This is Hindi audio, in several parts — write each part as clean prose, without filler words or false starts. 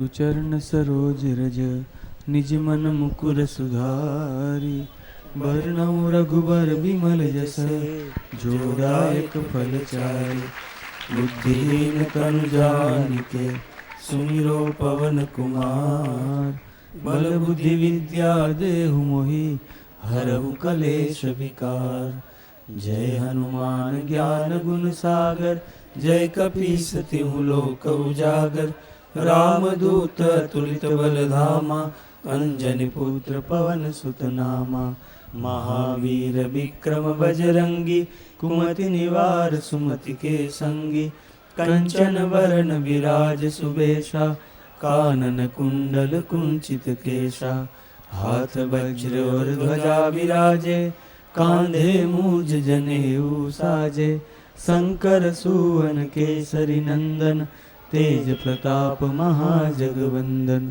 चरण सरोज रज निज मन मुकुर सुधारी। बरनउँ रघुबर बिमल जस जो दायक फल चारि। बुद्धिहीन तनु जानिके सुमिरो पवन कुमार। बल बुद्धि विद्या देहु मोहि हरहु कलेश विकार। जय हनुमान ज्ञान गुण सागर जय कपीस तिहु लोक उजागर। रामदूत तुलित बल धामा अंजनी पुत्र पवन सुत नामा। महावीर विक्रम बजरंगी कुमति निवार सुमति के संगी। कंचन वरण विराज सुबेशा कानन कुंडल कुंचित केशा। हाथ वज्र और ध्वजा विराजे कांधे मूज जनेऊ साजे। शंकर सुवन केसरी नंदन तेज प्रताप महाजगवंदन।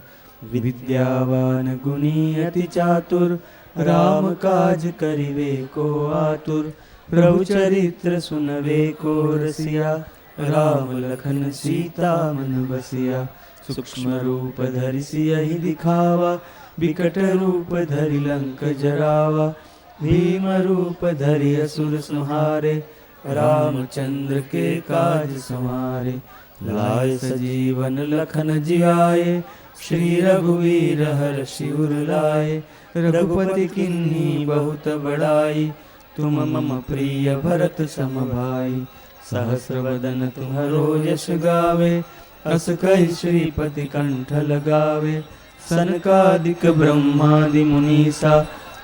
विद्यावान गुणी अति चातुर राम काज करिवे को आतुर। प्रभु चरित्र सुनवे को रसिया राम लखन सीता मन बसिया। सूक्ष्म रूप धरि सियहि दिखावा विकट रूप धरि लंक जरावा। भीम रूप धरि असुर संहारे रामचंद्र के काज संवारे। लाए सजीवन लखन जियाए श्री रघुवीर हर्षि उर लाए। रघुपति किन्ही बहुत बड़ाई तुम मम प्रिय भरत सम भाई। सहस्र वदन तुम्हरो यश गावे अस कहि श्रीपति कंठ लगावे। सनकादिक ब्रह्मादि मुनीसा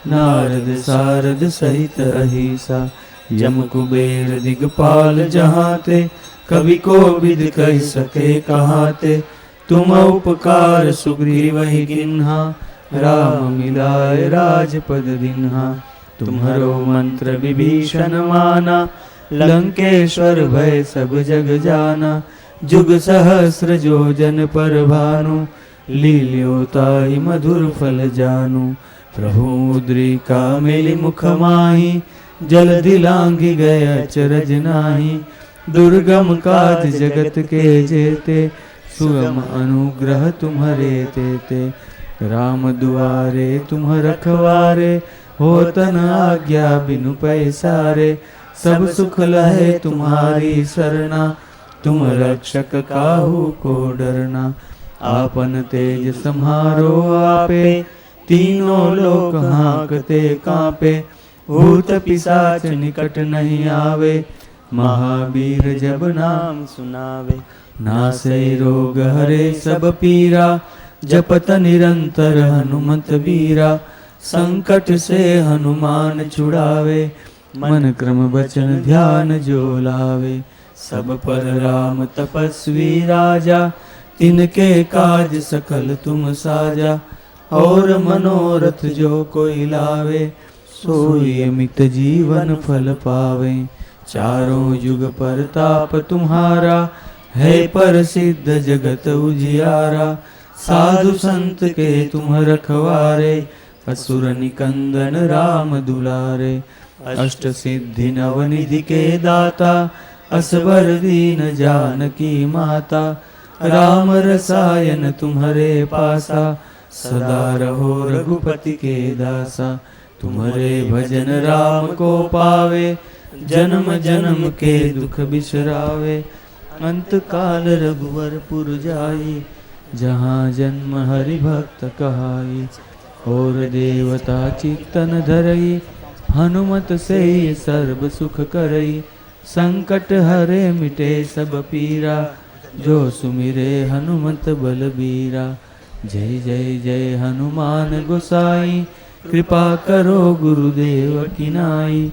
नारद सारद सहित अहिसा। यम कुबेर दिगपाल जहाते कवि को विद कह सके कहाते। तुम उपकार सुग्रीवहि किन्हा राम मिलाए राजपद दिन्हा। तुम्हरो मंत्र विभीषण माना लंकेश्वर भय सब जग जाना। जुग सहस्र जो जन पर भानु लील्योताहि मधुर फल जानू। प्रभु मुद्रिका मेलि मुख माहि जलधि लांघि गए अचरज नाही। दुर्गम काज जगत के जेते सुगम अनुग्रह तुम्हरे तेते। राम दुआरे तुम रखवारे होतन आज्ञा बिनु पैसारे। सब सुख लहे तुम्हारी सरना तुम रक्षक काहू को डरना। आपन तेज सम्हारो आपे तीनों लोक हाँकते कांपे। भूत पिशाच निकट नहीं आवे महावीर जब नाम सुनावे। नासै रोग हरे सब पीरा जपत निरंतर हनुमत वीरा। संकट से हनुमान छुड़ावे मन क्रम वचन ध्यान जो लावे। सब पर राम तपस्वी राजा तिनके काज सकल तुम साजा। और मनोरथ जो कोई लावे सोई अमित जीवन फल पावे। चारों युग परताप तुम्हारा है प्रसिद्ध जगत उजियारा। साधु संत के तुम रखवारे असुर निकंदन राम दुलारे। अष्ट सिद्धि नवनिधि के दाता असवर दीन जानकी माता। राम रसायन तुम्हारे पासा सदा रहो रघुपति के दासा। तुम्हारे भजन राम को पावे जन्म जन्म के दुख बिसरावे। अंत काल रघुवर पुर जाई जहाँ जन्म हरि भक्त कहाई। और देवता चित्तन धरई हनुमत से सर्व सुख करई। संकट हरे मिटे सब पीरा जो सुमिरे हनुमत बलबीरा। जय जय जय हनुमान गोसाई कृपा करो गुरुदेव की नाई।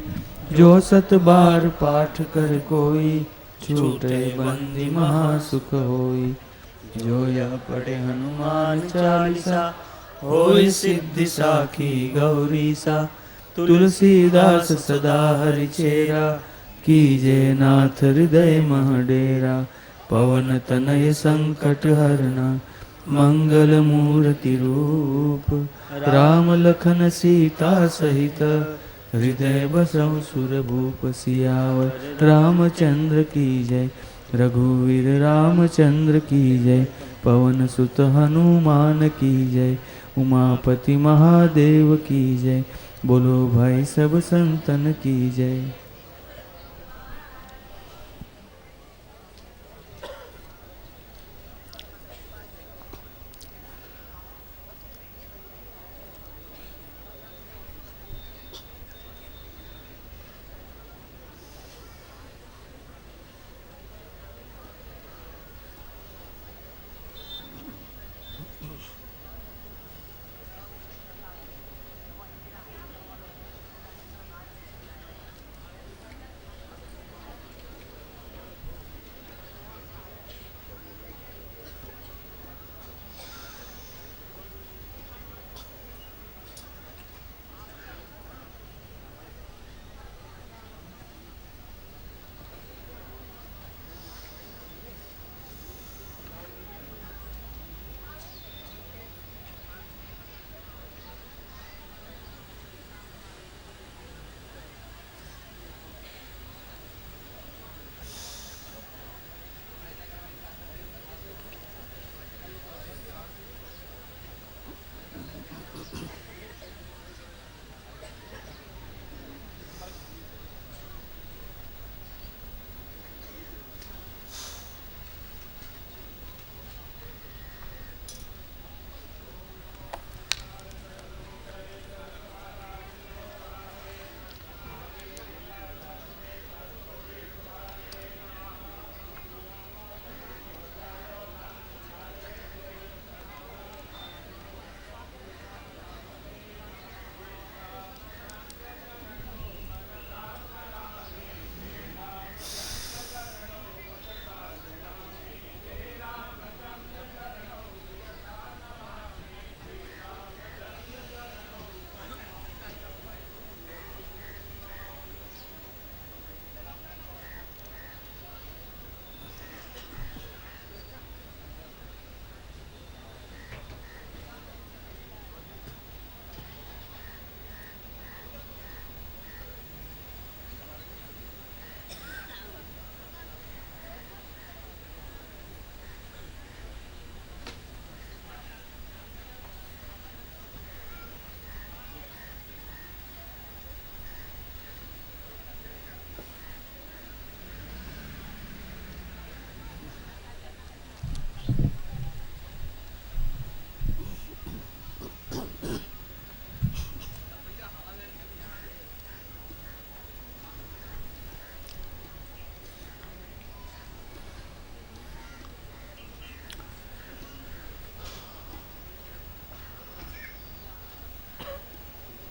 जो सत बार पाठ कर कोई छूटे बंदी महासुख होई। जो यह पढ़े हनुमान चालीसा होई सिद्धि साखी गौरीसा। तुलसीदास सदा हरि चेरा कीजे नाथ हृदय मह डेरा। पवन तनय संकट हरना मंगल मूर्ति रूप। राम लखन सीता सहित हृदय बसहु सुरभूप। सियावर रामचंद्र की जय रघुवीर रामचंद्र की जय। पवन सुत हनुमान की जय, उमापति महादेव की जय, बोलो भाई सब संतन की जय।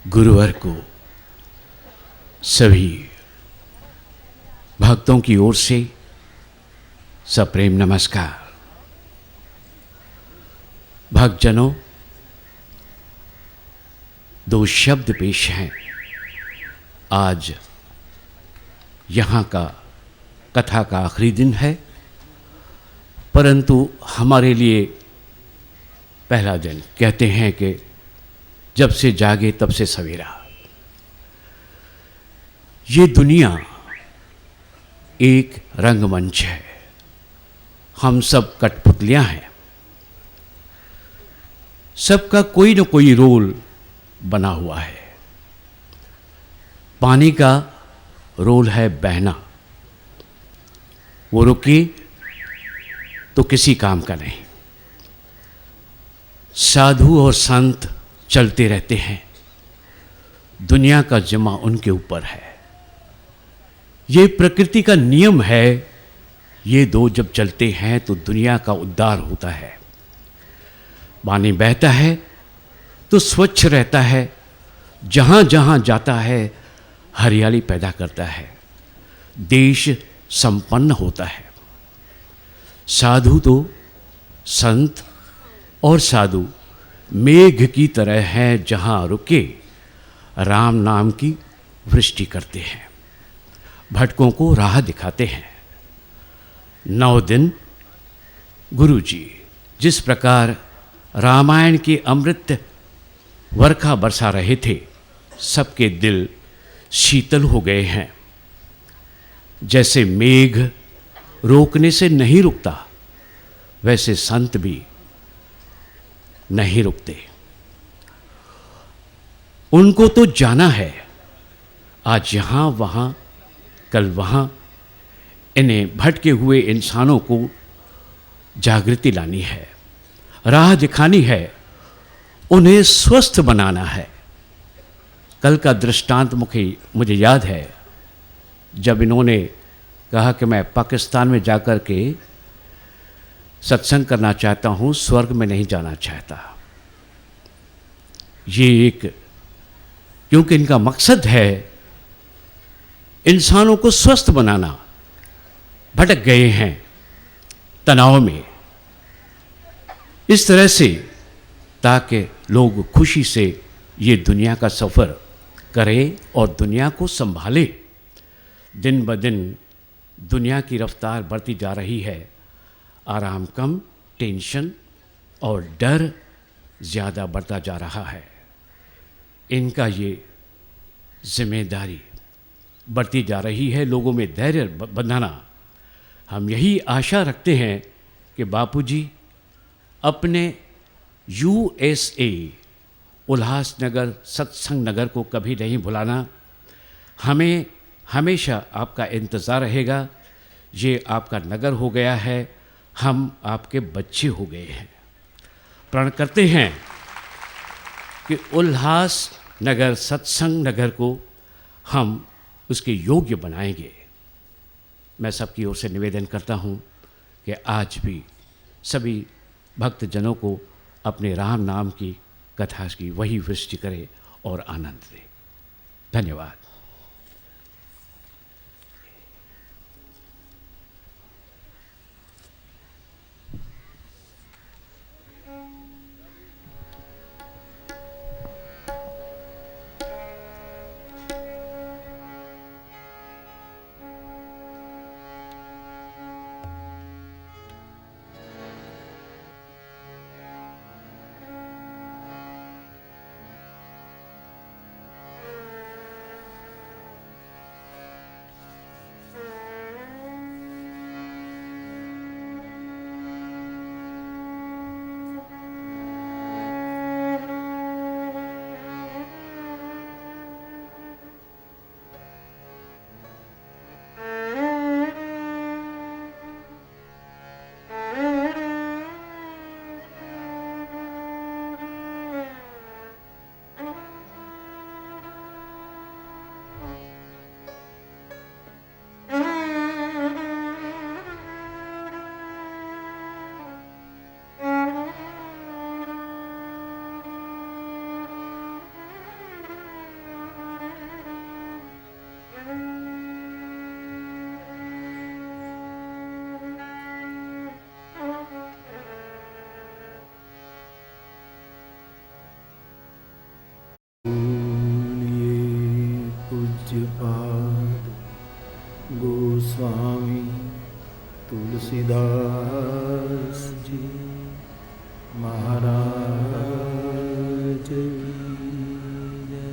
गुरुवार को सभी भक्तों की ओर से सप्रेम नमस्कार। भक्तजनों, दो शब्द पेश हैं। आज यहाँ का कथा का आखिरी दिन है, परंतु हमारे लिए पहला दिन। कहते हैं कि जब से जागे तब से सवेरा। ये दुनिया एक रंगमंच है, हम सब कठपुतलियां हैं। सबका कोई न कोई रोल बना हुआ है। पानी का रोल है बहना, वो रुके तो किसी काम का नहीं। साधु और संत चलते रहते हैं, दुनिया का जिम्मा उनके ऊपर है। ये प्रकृति का नियम है। ये दो जब चलते हैं तो दुनिया का उद्धार होता है। पानी बहता है तो स्वच्छ रहता है, जहाँ जहाँ जाता है हरियाली पैदा करता है, देश संपन्न होता है। साधु तो संत और साधु मेघ की तरह हैं, जहाँ रुके राम नाम की वृष्टि करते हैं, भटकों को राह दिखाते हैं। 9 दिन गुरु जी जिस प्रकार रामायण के अमृत वर्षा बरसा रहे थे, सबके दिल शीतल हो गए हैं। जैसे मेघ रोकने से नहीं रुकता, वैसे संत भी नहीं रुकते। उनको तो जाना है, आज यहाँ वहाँ कल वहाँ। इन्हें भटके हुए इंसानों को जागृति लानी है, राह दिखानी है, उन्हें स्वस्थ बनाना है। कल का दृष्टांत मुझे याद है, जब इन्होंने कहा कि मैं पाकिस्तान में जाकर के सत्संग करना चाहता हूँ, स्वर्ग में नहीं जाना चाहता। ये क्योंकि इनका मकसद है इंसानों को स्वस्थ बनाना। भटक गए हैं तनाव में, इस तरह से ताकि लोग खुशी से ये दुनिया का सफ़र करें और दुनिया को संभाले। दिन ब दिन दुनिया की रफ्तार बढ़ती जा रही है, आराम कम, टेंशन और डर ज़्यादा बढ़ता जा रहा है। इनका ये जिम्मेदारी बढ़ती जा रही है, लोगों में धैर्य बंधाना। हम यही आशा रखते हैं कि बापूजी अपने USA उल्लासनगर सत्संग नगर को कभी नहीं भुलाना। हमें हमेशा आपका इंतज़ार रहेगा। ये आपका नगर हो गया है, हम आपके बच्चे हो गए हैं। प्रण करते हैं कि उल्लासनगर सत्संग नगर को हम उसके योग्य बनाएंगे। मैं सबकी ओर से निवेदन करता हूँ कि आज भी सभी भक्तजनों को अपने राम नाम की कथा की वही वृष्टि करे और आनंद दे। धन्यवाद। पूज्यपाद गोस्वामी तुलसीदास जी महाराज की जय।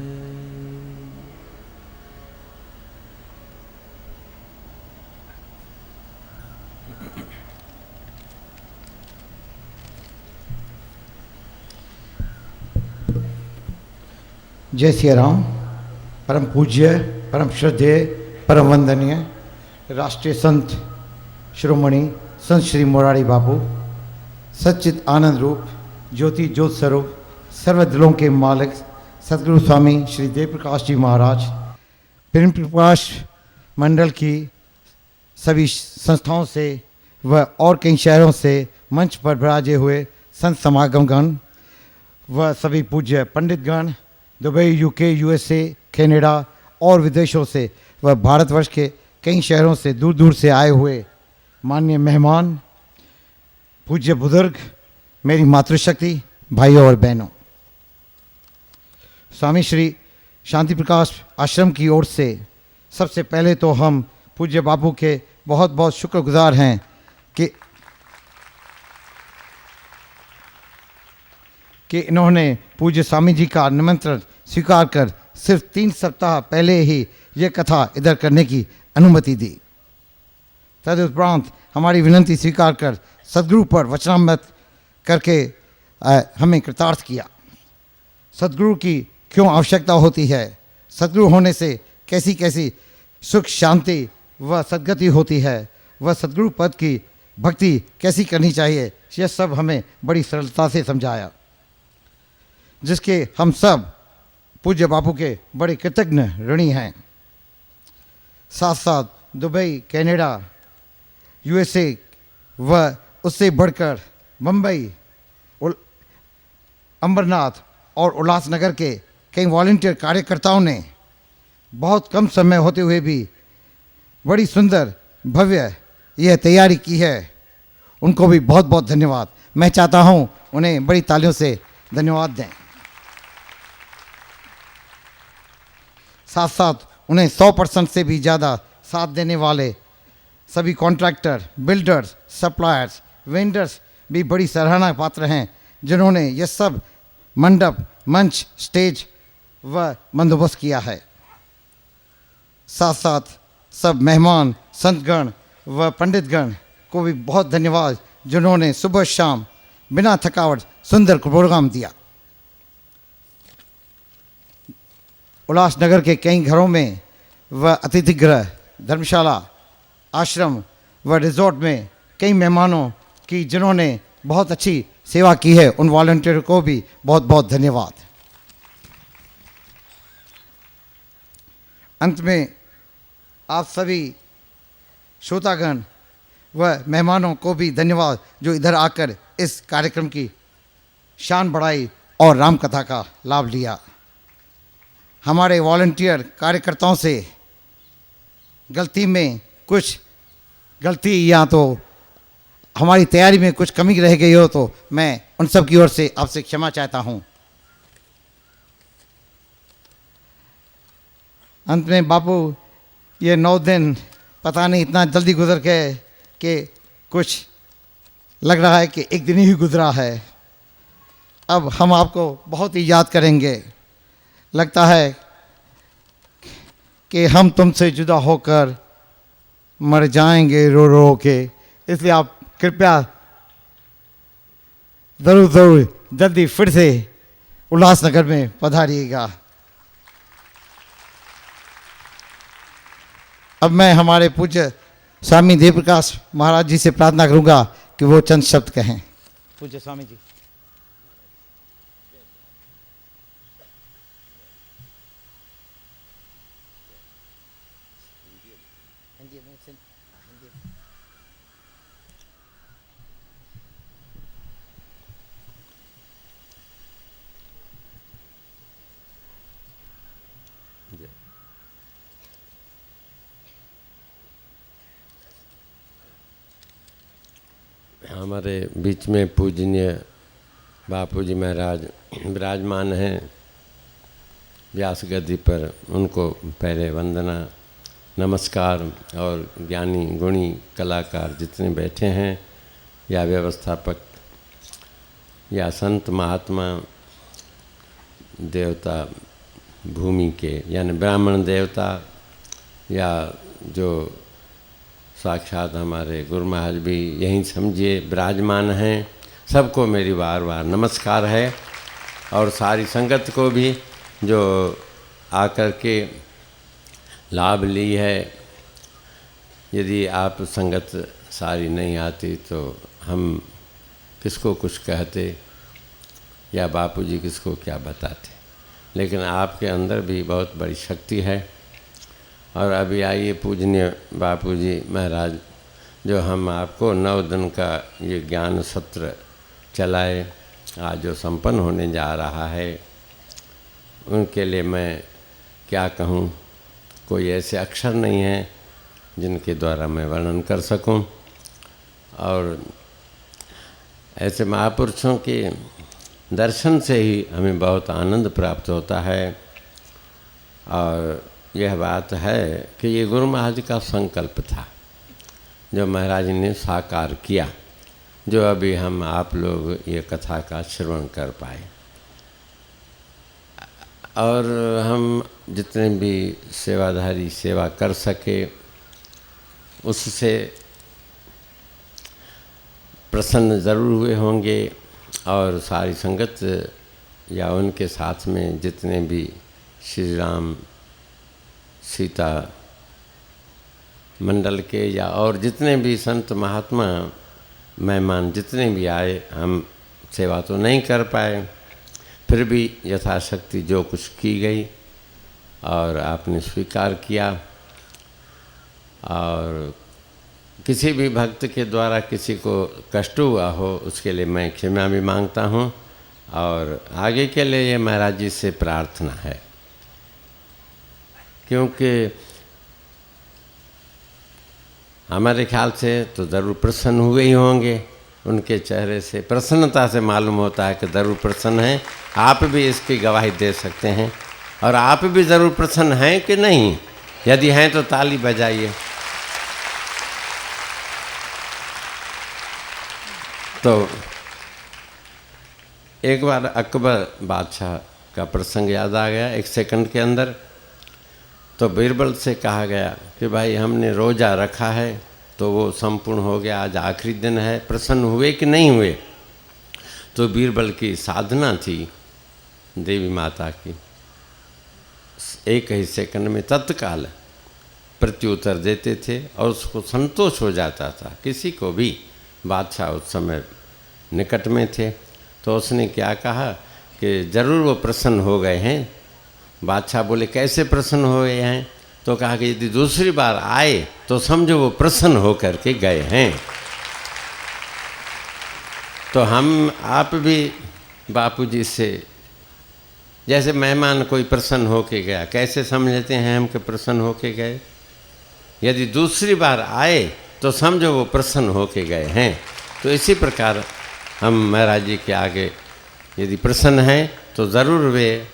जय सिया राम। परम पूज्य, परम श्रद्धेय, परम वंदनीय राष्ट्रीय संत शिरोमणि संत श्री मोरारी बापू, सच्चित आनंद रूप, ज्योति ज्योत स्वरूप, सर्व दिलों के मालिक सतगुरु स्वामी श्री देव प्रकाश जी महाराज, प्रेम प्रकाश मंडल की सभी संस्थाओं से व और कई शहरों से मंच पर विराजे हुए संत समागमगण व सभी पूज्य पंडितगण, दुबई, यूके, USA, कनाडा और विदेशों से व भारतवर्ष के कई शहरों से दूर दूर से आए हुए माननीय मेहमान, पूज्य बुजुर्ग, मेरी मातृशक्ति, भाइयों और बहनों, स्वामी श्री शांति प्रकाश आश्रम की ओर से सबसे पहले तो हम पूज्य बापू के बहुत बहुत शुक्रगुजार हैं कि इन्होंने पूज्य स्वामी जी का निमंत्रण स्वीकार कर सिर्फ 3 सप्ताह पहले ही ये कथा इधर करने की अनुमति दी। तदुपरांत हमारी विनती स्वीकार कर सदगुरु पर वचनामृत करके हमें कृतार्थ किया। सदगुरु की क्यों आवश्यकता होती है, सदगुरु होने से कैसी कैसी सुख शांति व सद्गति होती है, वह सदगुरु पद की भक्ति कैसी करनी चाहिए, यह सब हमें बड़ी सरलता से समझाया, जिसके हम सब पूज्य बापू के बड़े कृतज्ञ ऋणी हैं। साथ साथ दुबई, कनाडा, यूएसए व उससे बढ़कर मुंबई, अंबरनाथ और उल्लासनगर के कई वॉलंटियर कार्यकर्ताओं ने बहुत कम समय होते हुए भी बड़ी सुंदर भव्य यह तैयारी की है। उनको भी बहुत बहुत धन्यवाद। मैं चाहता हूं उन्हें बड़ी तालियों से धन्यवाद दें। साथ साथ उन्हें 100% से भी ज़्यादा साथ देने वाले सभी कॉन्ट्रैक्टर, बिल्डर्स, सप्लायर्स, वेंडर्स भी बड़ी सराहना पात्र हैं, जिन्होंने यह सब मंडप, मंच, स्टेज व बंदोबस्त किया है। साथ साथ सब मेहमान, संतगण व पंडितगण को भी बहुत धन्यवाद, जिन्होंने सुबह शाम बिना थकावट सुंदर प्रोग्राम दिया। उल्लासनगर के कई घरों में व अतिथि गृह, धर्मशाला, आश्रम व रिजॉर्ट में कई मेहमानों की जिन्होंने बहुत अच्छी सेवा की है, उन वॉलंटियर को भी बहुत बहुत धन्यवाद। अंत में आप सभी श्रोतागण व मेहमानों को भी धन्यवाद, जो इधर आकर इस कार्यक्रम की शान बढ़ाई और राम कथा का लाभ लिया। हमारे वॉलंटियर कार्यकर्ताओं से गलती या तो हमारी तैयारी में कुछ कमी रह गई हो तो मैं उन सब की ओर से आपसे क्षमा चाहता हूं। अंत में बापू, ये 9 दिन पता नहीं इतना जल्दी गुजर गए कि कुछ लग रहा है कि एक दिन ही गुजरा है। अब हम आपको बहुत ही याद करेंगे। लगता है कि हम तुमसे जुदा होकर मर जाएंगे रो रो के, इसलिए आप कृपया ज़रूर जल्दी फिर से उल्लासनगर में पधारिएगा। अब मैं हमारे पूज्य स्वामी देवप्रकाश महाराज जी से प्रार्थना करूंगा कि वो चंद शब्द कहें। पूज्य स्वामी जी। हमारे बीच में पूजनीय बापू जी महाराज विराजमान हैं व्यास गद्दी पर। उनको पहले वंदना, नमस्कार। और ज्ञानी गुणी कलाकार जितने बैठे हैं, या व्यवस्थापक या संत महात्मा, देवता भूमि के यानी ब्राह्मण देवता, या जो साक्षात हमारे गुरु महाराज भी यहीं समझिए विराजमान हैं, सबको मेरी बार बार नमस्कार है। और सारी संगत को भी जो आकर के लाभ ली है। यदि आप संगत सारी नहीं आती तो हम किसको कुछ कहते या बापूजी किसको क्या बताते, लेकिन आपके अंदर भी बहुत बड़ी शक्ति है। और अभी आइए पूजनीय बापूजी महाराज, जो हम आपको 9 दिन का ये ज्ञान सत्र चलाए, आज जो संपन्न होने जा रहा है, उनके लिए मैं क्या कहूँ, कोई ऐसे अक्षर नहीं हैं जिनके द्वारा मैं वर्णन कर सकूं। और ऐसे महापुरुषों के दर्शन से ही हमें बहुत आनंद प्राप्त होता है। और यह बात है कि ये गुरु महाराज का संकल्प था, जो महाराज ने साकार किया, जो अभी हम आप लोग ये कथा का श्रवण कर पाए। और हम जितने भी सेवाधारी सेवा कर सके, उससे प्रसन्न ज़रूर हुए होंगे। और सारी संगत या उनके साथ में जितने भी श्री राम सीता मंडल के या और जितने भी संत महात्मा मेहमान जितने भी आए, हम सेवा तो नहीं कर पाए, फिर भी यथाशक्ति जो कुछ की गई और आपने स्वीकार किया। और किसी भी भक्त के द्वारा किसी को कष्ट हुआ हो उसके लिए मैं क्षमा भी मांगता हूँ। और आगे के लिए ये महाराज जी से प्रार्थना है, क्योंकि हमारे ख्याल से तो ज़रूर प्रसन्न हुए ही होंगे। उनके चेहरे से प्रसन्नता से मालूम होता है कि ज़रूर प्रसन्न हैं। आप भी इसकी गवाही दे सकते हैं। और आप भी ज़रूर प्रसन्न हैं कि नहीं? यदि हैं तो ताली बजाइए। तो एक बार अकबर बादशाह का प्रसंग याद आ गया एक सेकंड के अंदर। तो बीरबल से कहा गया कि भाई हमने रोज़ा रखा है तो वो संपूर्ण हो गया, आज आखिरी दिन है, प्रसन्न हुए कि नहीं हुए? तो बीरबल की साधना थी देवी माता की, एक ही सेकंड में तत्काल प्रत्युत्तर देते थे और उसको संतोष हो जाता था। किसी को भी, बादशाह उस समय निकट में थे, तो उसने क्या कहा कि ज़रूर वो प्रसन्न हो गए हैं। बादशाह बोले कैसे प्रसन्न हो गए हैं? तो कहा कि यदि दूसरी बार आए तो समझो वो प्रसन्न हो करके गए हैं। तो हम आप भी बापूजी से, जैसे मेहमान कोई प्रसन्न हो के गया, कैसे समझते हैं हम कि प्रसन्न हो के गए? यदि दूसरी बार आए तो समझो वो प्रसन्न हो के गए हैं। तो इसी प्रकार हम महाराज जी के आगे यदि प्रसन्न हैं तो ज़रूर वे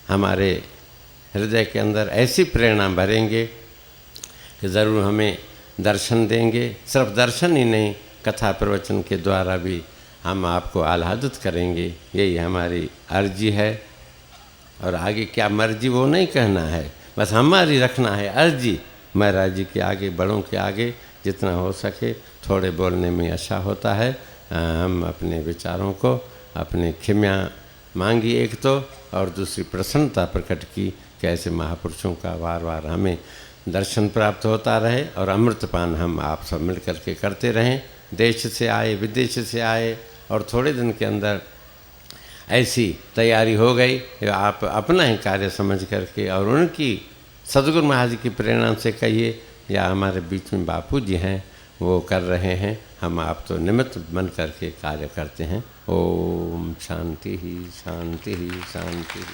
हमारे हृदय के अंदर ऐसी प्रेरणा भरेंगे कि ज़रूर हमें दर्शन देंगे। सिर्फ दर्शन ही नहीं, कथा प्रवचन के द्वारा भी हम आपको आह्लादित करेंगे। यही हमारी अर्जी है। और आगे क्या मर्जी वो नहीं कहना है, बस हमारी रखना है अर्जी। महाराज जी के आगे, बड़ों के आगे जितना हो सके, थोड़े बोलने में अच्छा होता है। हम अपने विचारों को, अपने क्षमा मांगी एक तो, और दूसरी प्रसन्नता प्रकट की कि ऐसे महापुरुषों का बार बार हमें दर्शन प्राप्त होता रहे और अमृतपान हम आप सब मिल कर के करते रहें। देश से आए, विदेश से आए, और थोड़े दिन के अंदर ऐसी तैयारी हो गई कि आप अपना ही कार्य समझ करके, और उनकी सद्गुरु महाराज की प्रेरणा से कहिए या हमारे बीच में बापू जी हैं वो कर रहे हैं, हम आप तो निमित्त बन करके कार्य करते हैं। ओम शांति ही शांति ही शांति ही।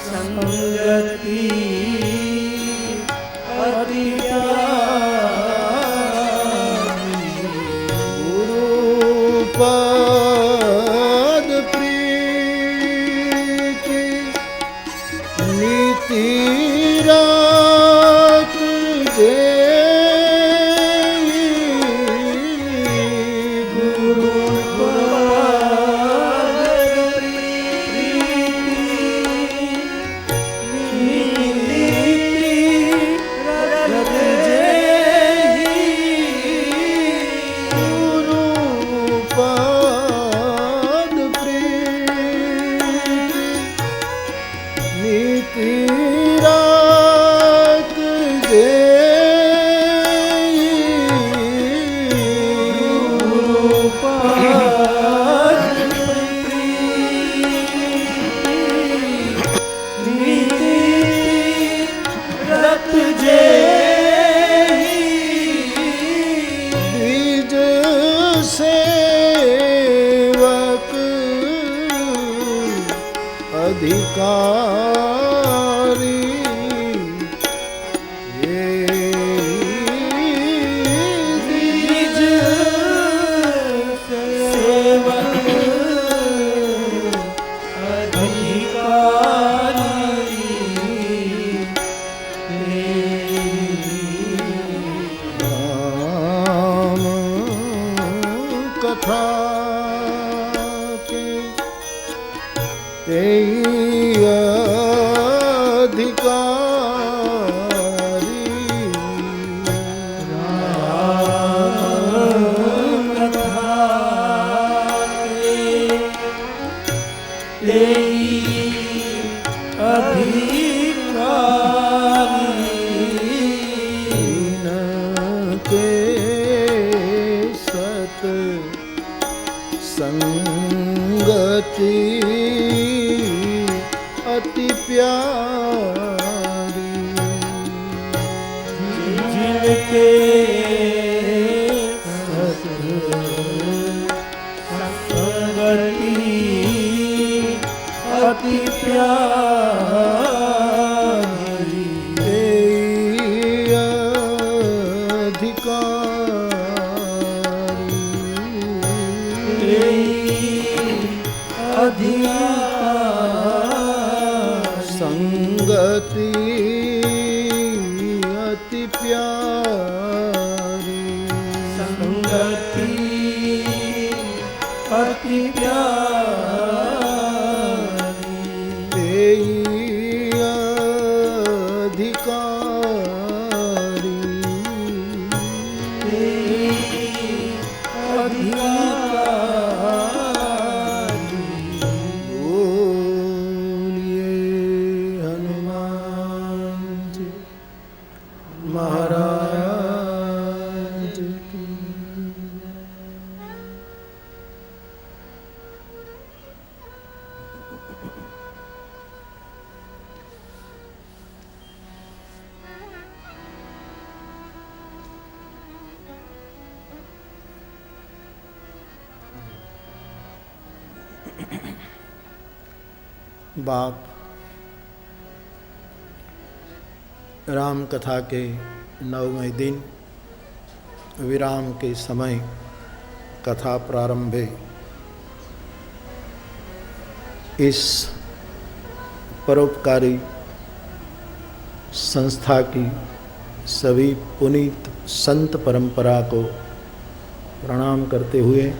संगति तीरथ जे अधिकारी ये द्विज सेवक अधिकारी राम कथा के अधिकारी राम कथा के अधिकारी न के सत संगति अति प्यारी जिनके संगति अति प्यारी अधिकारी संगति अति प्यारी संगति अति प्यारी अधिकारी अधिकारी बोलिए हनुमान जी महाराज की। बाप राम कथा के 9वें दिन विराम के समय कथा प्रारंभे इस परोपकारी संस्था की सभी पुनीत संत परंपरा को प्रणाम करते हुए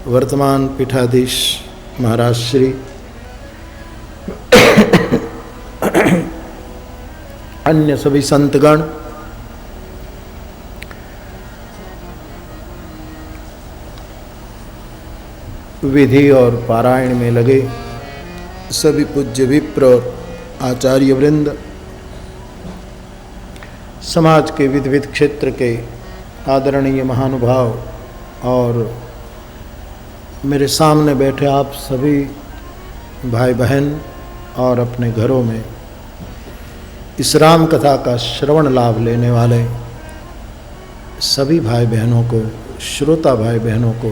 वर्तमान पीठाधीश महाराज श्री अन्य सभी संतगण विधि और पारायण में लगे सभी पूज्य विप्र और आचार्य वृंद, समाज के विविध क्षेत्र के आदरणीय महानुभाव और मेरे सामने बैठे आप सभी भाई बहन और अपने घरों में इस राम कथा का श्रवण लाभ लेने वाले सभी भाई बहनों को, श्रोता भाई बहनों को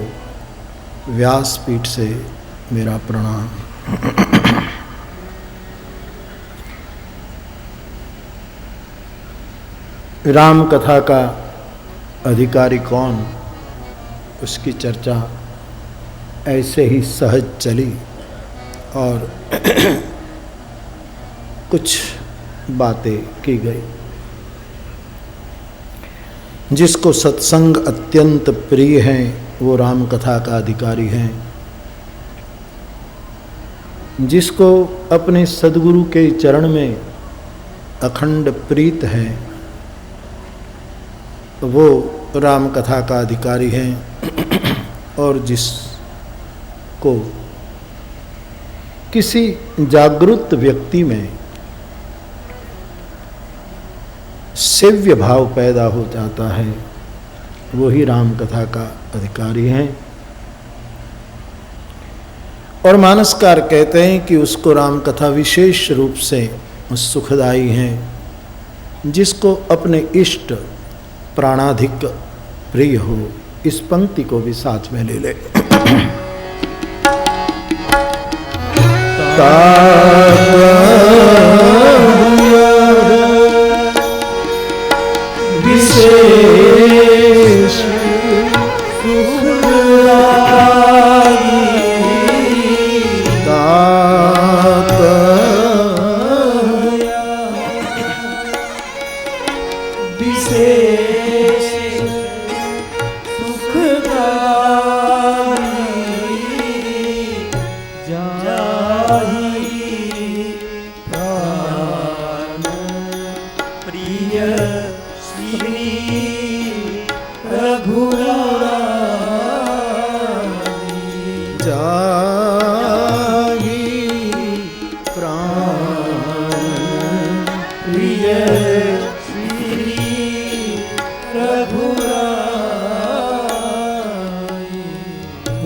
व्यासपीठ से मेरा प्रणाम। राम कथा का अधिकारी कौन, उसकी चर्चा ऐसे ही सहज चली और कुछ बातें की गई। जिसको सत्संग अत्यंत प्रिय है वो राम कथा का अधिकारी है। जिसको अपने सद्गुरु के चरण में अखंड प्रीत है वो राम कथा का अधिकारी है। और जिसको किसी जागृत व्यक्ति में सेव्य भाव पैदा हो जाता है वही राम कथा का अधिकारी है। और मानसकार कहते हैं कि उसको राम कथा विशेष रूप से सुखदायी है। जिसको अपने इष्ट प्राणाधिक प्रिय हो। इस पंक्ति को भी साथ में ले ले। विशेष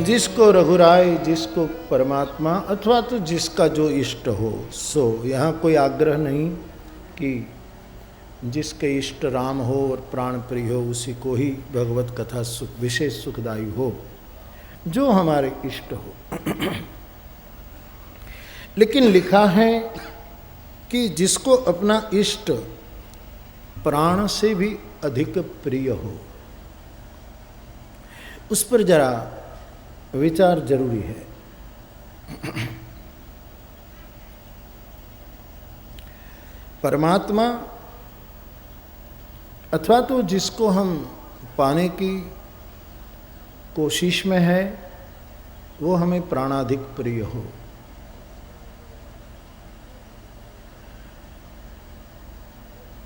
जिसको रघुराय, जिसको परमात्मा अथवा तो जिसका जो इष्ट हो सो। यहाँ कोई आग्रह नहीं कि जिसके इष्ट राम हो और प्राण प्रिय हो उसी को ही भगवत कथा सुख विशेष सुखदायी हो, जो हमारे इष्ट हो। लेकिन लिखा है कि जिसको अपना इष्ट प्राण से भी अधिक प्रिय हो, उस पर जरा विचार जरूरी है। परमात्मा अथवा तो जिसको हम पाने की कोशिश में है वो हमें प्राणाधिक प्रिय हो।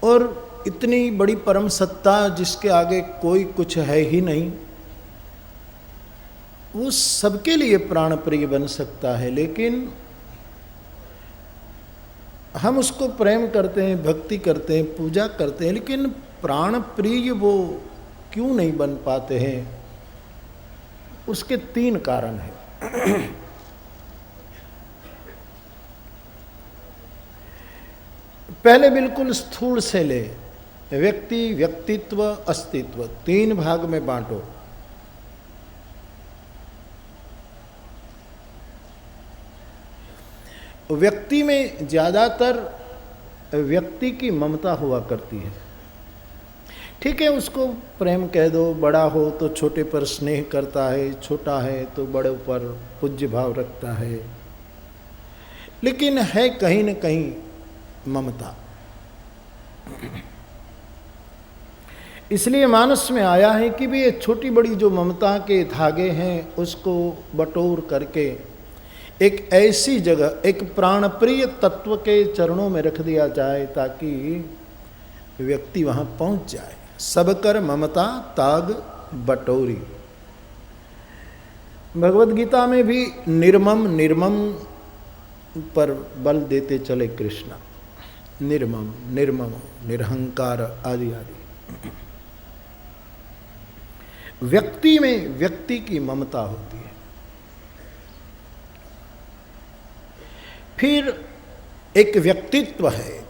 और इतनी बड़ी परम सत्ता जिसके आगे कोई कुछ है ही नहीं, वो सबके लिए प्राण प्रिय बन सकता है। लेकिन हम उसको प्रेम करते हैं, भक्ति करते हैं, पूजा करते हैं, लेकिन प्राण प्रिय वो क्यों नहीं बन पाते हैं? उसके 3 कारण हैं। पहले बिल्कुल स्थूल से ले, व्यक्ति, व्यक्तित्व, अस्तित्व, 3 भाग में बांटो। व्यक्ति में ज्यादातर व्यक्ति की ममता हुआ करती है। ठीक है, उसको प्रेम कह दो, बड़ा हो तो छोटे पर स्नेह करता है, छोटा है तो बड़े पर पूज्य भाव रखता है, लेकिन है कहीं न कहीं ममता। इसलिए मानस में आया है कि भी ये छोटी बड़ी जो ममता के धागे हैं उसको बटोर करके एक ऐसी जगह, एक प्राणप्रिय तत्व के चरणों में रख दिया जाए ताकि व्यक्ति वहां पहुंच जाए। सब कर ममता ताग बटोरी। भगवद गीता में भी निर्मम निर्मम पर बल देते चले कृष्ण। निर्मम, निर्मम, निरहंकार आदि आदि। व्यक्ति में व्यक्ति की ममता होती है। फिर एक व्यक्तित्व है,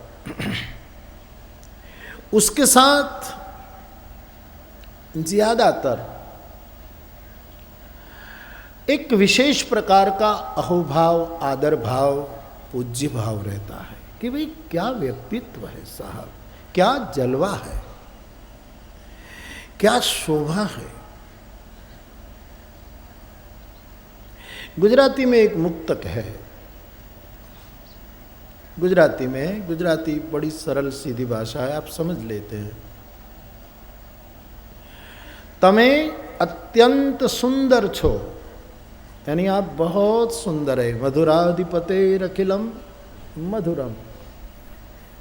उसके साथ ज्यादातर एक विशेष प्रकार का अहोभाव, आदर भाव, पूज्य भाव रहता है कि भाई क्या व्यक्तित्व है साहब, क्या जलवा है, क्या शोभा है। गुजराती में एक मुक्तक है, गुजराती में, गुजराती बड़ी सरल सीधी भाषा है, आप समझ लेते हैं। तमे अत्यंत सुंदर छो, यानी आप बहुत सुंदर है। मधुराधिपते अखिलम मधुरम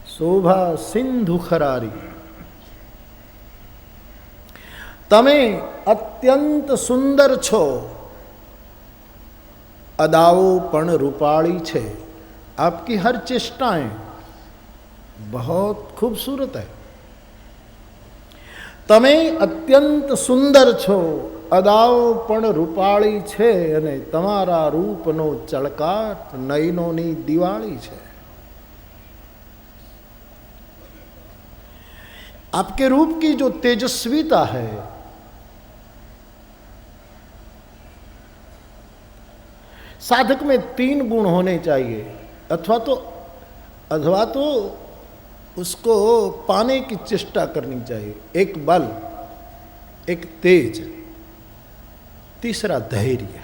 शोभा सिंधु खरारी। तमे अत्यंत सुंदर छो, अदाओ पण रूपाળી छे। आपकी हर चेष्टाएं बहुत खूबसूरत है। तमे अत्यंत सुंदर छो, अदाओ पण रूपाળી छे, अने तमारा रूपनो चळकाट नयनोनी दिवाળી छे। आपके रूप की जो तेजस्विता है, साधक में 3 गुण होने चाहिए, अथवा तो उसको पाने की चेष्टा करनी चाहिए। एक बल, एक तेज, तीसरा धैर्य।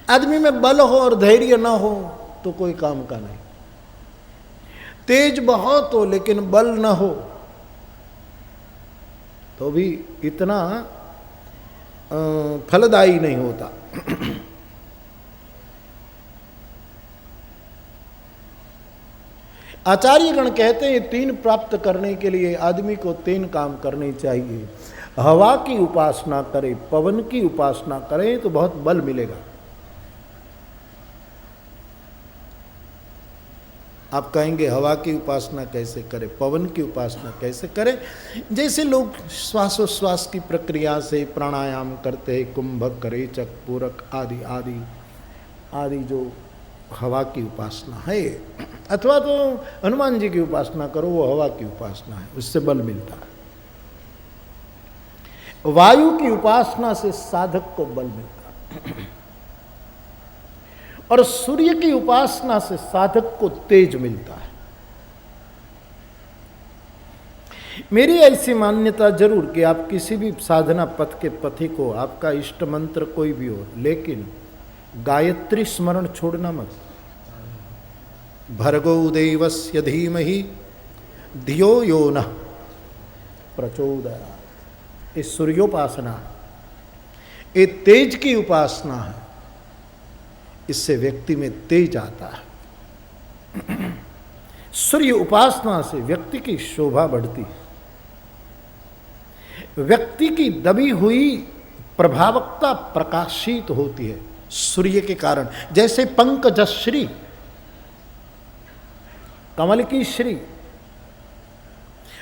आदमी में बल हो और धैर्य ना हो तो कोई काम का नहीं। तेज बहुत हो लेकिन बल ना हो तो भी इतना फलदायी नहीं होता। आचार्यगण कहते हैं 3 प्राप्त करने के लिए आदमी को 3 काम करने चाहिए। हवा की उपासना करे, पवन की उपासना करे तो बहुत बल मिलेगा। आप कहेंगे हवा की उपासना कैसे करें, पवन की उपासना कैसे करें? जैसे लोग श्वासोश्वास की प्रक्रिया से प्राणायाम करते हैं, कुंभक, रेचक, पूरक आदि आदि आदि जो हवा की उपासना है, अथवा तो हनुमान जी की उपासना करो, वो हवा की उपासना है, उससे बल मिलता है। वायु की उपासना से साधक को बल मिलता है, और सूर्य की उपासना से साधक को तेज मिलता है। मेरी ऐसी मान्यता जरूर कि आप किसी भी साधना पथ के पथिक हो, आपका इष्ट मंत्र कोई भी हो, लेकिन गायत्री स्मरण छोड़ना मत। भर्गो देवस्य धीमहि धियो यो नः प्रचोदयात्। ये सूर्योपासना है, ये तेज की उपासना है। इससे व्यक्ति में तेज आता है। सूर्य उपासना से व्यक्ति की शोभा बढ़ती है, व्यक्ति की दबी हुई प्रभावकता प्रकाशित होती है सूर्य के कारण। जैसे पंकजश्री, कमल की श्री,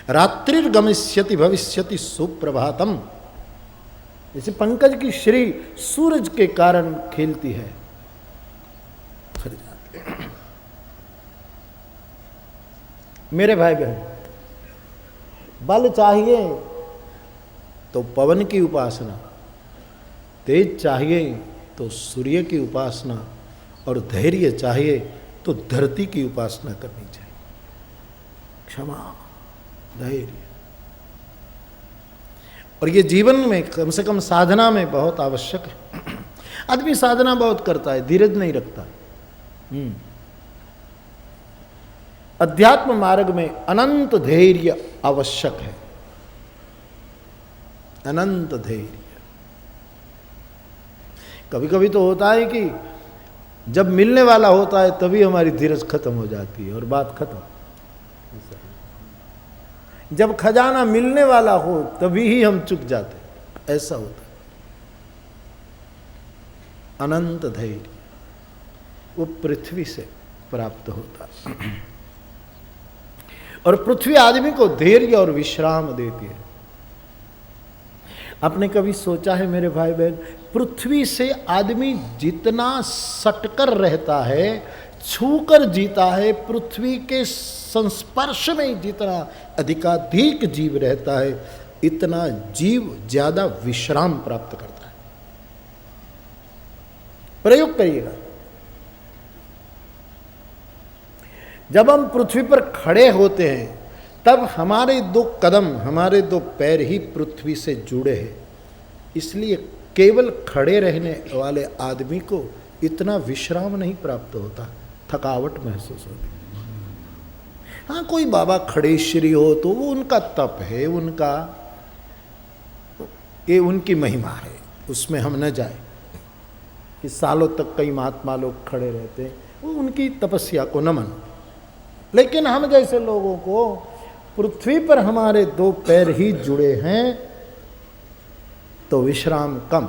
रात्रिर्गमिष्यति भविष्यति सुप्रभातम। जैसे पंकज की श्री सूरज के कारण खिलती है। मेरे भाई बहन, बल चाहिए तो पवन की उपासना, तेज चाहिए तो सूर्य की उपासना, और धैर्य चाहिए तो धरती की उपासना करनी चाहिए। क्षमा, धैर्य, और ये जीवन में कम से कम साधना में बहुत आवश्यक है। आदमी साधना बहुत करता है, धीरज नहीं रखता। अध्यात्म मार्ग में अनंत धैर्य आवश्यक है, अनंत धैर्य। कभी कभी तो होता है कि जब मिलने वाला होता है तभी हमारी धीरज खत्म हो जाती है और बात खत्म। जब खजाना मिलने वाला हो तभी ही हम चुक जाते, ऐसा होता है। अनंत धैर्य वो पृथ्वी से प्राप्त होता है, और पृथ्वी आदमी को धैर्य और विश्राम देती है। आपने कभी सोचा है मेरे भाई बहन, पृथ्वी से आदमी जितना सटकर रहता है, छूकर जीता है, पृथ्वी के संस्पर्श में जितना अधिकाधिक जीव रहता है, इतना जीव ज्यादा विश्राम प्राप्त करता है। प्रयोग करिएगा। जब हम पृथ्वी पर खड़े होते हैं तब हमारे 2 कदम, हमारे 2 पैर ही पृथ्वी से जुड़े हैं। इसलिए केवल खड़े रहने वाले आदमी को इतना विश्राम नहीं प्राप्त होता थकावट महसूस होती। हाँ, कोई बाबा खड़ेश्वरी हो तो वो उनका तप है, उनका ये उनकी महिमा है, उसमें हम न जाए कि सालों तक कई महात्मा लोग खड़े रहते हैं, वो उनकी तपस्या को नमन। लेकिन हम जैसे लोगों को पृथ्वी पर हमारे 2 पैर ही जुड़े हैं तो विश्राम कम।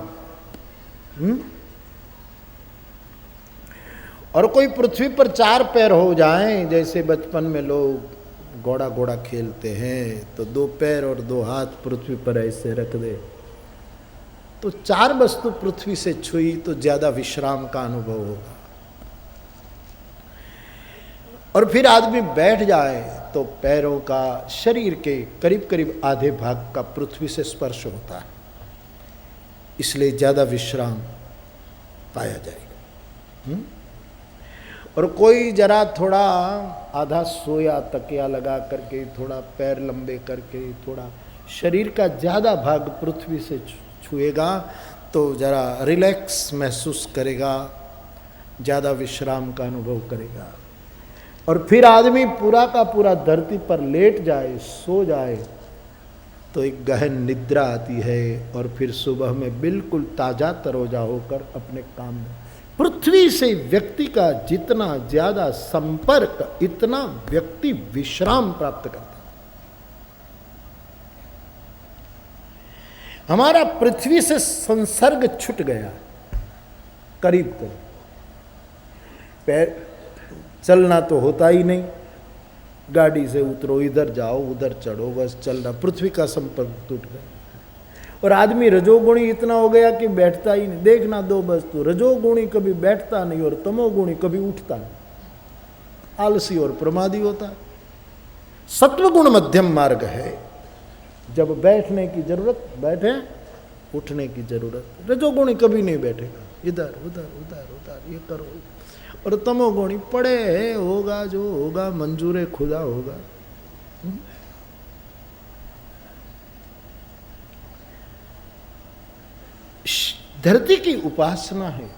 और कोई पृथ्वी पर 4 पैर हो जाएं, जैसे बचपन में लोग घोड़ा घोड़ा खेलते हैं तो 2 पैर और 2 हाथ पृथ्वी पर ऐसे रख दे, तो 4 वस्तु पृथ्वी से छुई तो ज्यादा विश्राम का अनुभव होगा। और फिर आदमी बैठ जाए तो पैरों का शरीर के करीब करीब आधे भाग का पृथ्वी से स्पर्श होता है, इसलिए ज्यादा विश्राम पाया जाएगा। और कोई जरा थोड़ा आधा सोया तकिया लगा करके, थोड़ा पैर लंबे करके, थोड़ा शरीर का ज़्यादा भाग पृथ्वी से छुएगा तो जरा रिलैक्स महसूस करेगा, ज़्यादा विश्राम का अनुभव करेगा। और फिर आदमी पूरा का पूरा धरती पर लेट जाए, सो जाए तो एक गहन निद्रा आती है और फिर सुबह में बिल्कुल ताज़ा तरोजा होकर अपने काम में। पृथ्वी से व्यक्ति का जितना ज्यादा संपर्क, इतना व्यक्ति विश्राम प्राप्त करता है। हमारा पृथ्वी से संसर्ग छूट गया करीब करीब, पैर चलना तो होता ही नहीं, गाड़ी से उतरो, इधर जाओ उधर चढ़ो, बस चलना, पृथ्वी का संपर्क टूट गया। और आदमी रजोगुणी इतना हो गया कि बैठता ही नहीं। देखना 2 वस्तु, रजोगुणी कभी बैठता नहीं और तमोगुणी कभी उठता नहीं, आलसी और प्रमादी होता है। सत्वगुण मध्यम मार्ग है, जब बैठने की जरूरत बैठे, उठने की जरूरत। रजोगुणी कभी नहीं बैठेगा, इधर उधर उधर उधर ये करो। और तमोगुणी पड़े है, होगा जो होगा, मंजूर खुदा होगा। धरती की उपासना है,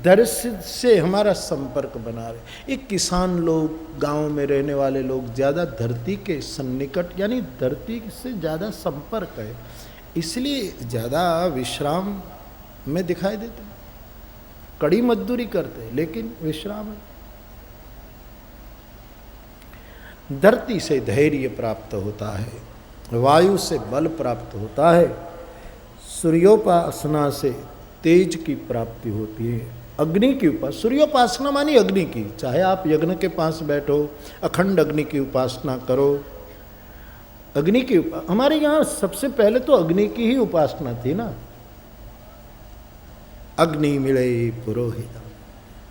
धरती से हमारा संपर्क बना रहे। एक किसान लोग, गांव में रहने वाले लोग ज़्यादा धरती के सन्निकट, यानी धरती से ज़्यादा संपर्क है, इसलिए ज़्यादा विश्राम में दिखाई देते हैं। कड़ी मजदूरी करते हैं लेकिन विश्राम है। धरती से धैर्य प्राप्त होता है, वायु से बल प्राप्त होता है, सूर्योपासना से तेज की प्राप्ति होती है, अग्नि की उपासना। सूर्योपासना मानी अग्नि की, चाहे आप यज्ञ के पास बैठो, अखंड अग्नि की उपासना करो, अग्नि की हमारे यहाँ सबसे पहले तो अग्नि की ही उपासना थी ना। अग्नि मिले पुरोहित,